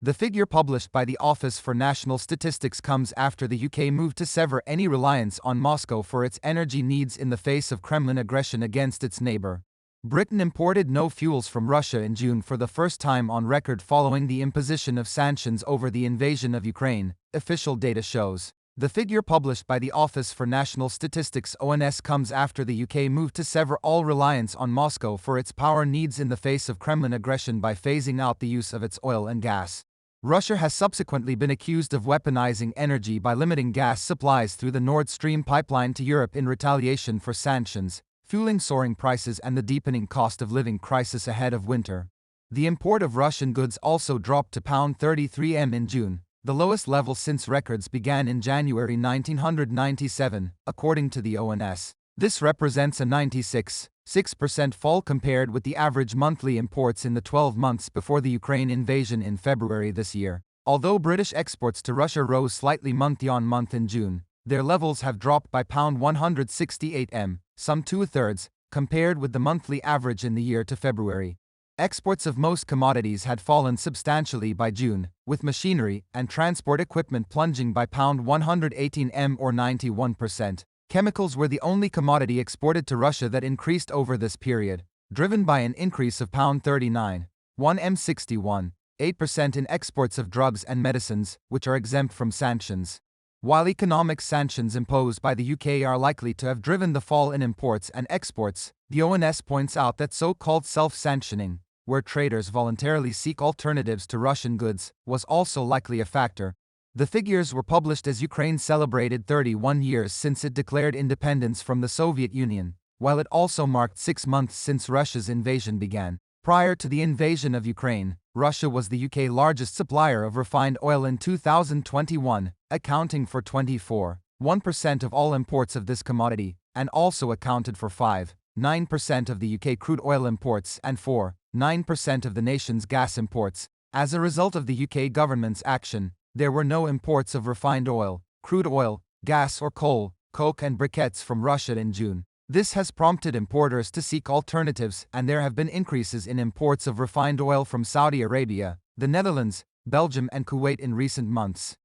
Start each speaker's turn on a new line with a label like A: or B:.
A: The figure published by the Office for National Statistics comes after the UK moved to sever any reliance on Moscow for its energy needs in the face of Kremlin aggression against its neighbour. Britain imported no fuels from Russia in June for the first time on record following the imposition of sanctions over the invasion of Ukraine, official data shows. The figure published by the Office for National Statistics (ONS) comes after the UK moved to sever all reliance on Moscow for its power needs in the face of Kremlin aggression by phasing out the use of its oil and gas. Russia has subsequently been accused of weaponizing energy by limiting gas supplies through the Nord Stream pipeline to Europe in retaliation for sanctions, fueling soaring prices and the deepening cost of living crisis ahead of winter. The import of Russian goods also dropped to £33m in June, the lowest level since records began in January 1997, according to the ONS. This represents a 96.6% fall compared with the average monthly imports in the 12 months before the Ukraine invasion in February this year. Although British exports to Russia rose slightly month-on-month in June, their levels have dropped by £168m, some two-thirds, compared with the monthly average in the year to February. Exports of most commodities had fallen substantially by June, with machinery and transport equipment plunging by £118m or 91%. Chemicals were the only commodity exported to Russia that increased over this period, driven by an increase of £39, 1m 61, 8% in exports of drugs and medicines, which are exempt from sanctions. While economic sanctions imposed by the UK are likely to have driven the fall in imports and exports, the ONS points out that so-called self-sanctioning, where traders voluntarily seek alternatives to Russian goods, was also likely a factor. The figures were published as Ukraine celebrated 31 years since it declared independence from the Soviet Union, while it also marked 6 months since Russia's invasion began. Prior to the invasion of Ukraine, Russia was the UK's largest supplier of refined oil in 2021, accounting for 24.1% of all imports of this commodity, and also accounted for 5.9% of the UK crude oil imports and 4.9% of the nation's gas imports. As a result of the UK government's action, there were no imports of refined oil, crude oil, gas or coal, coke and briquettes from Russia in June. This has prompted importers to seek alternatives, and there have been increases in imports of refined oil from Saudi Arabia, the Netherlands, Belgium and Kuwait in recent months.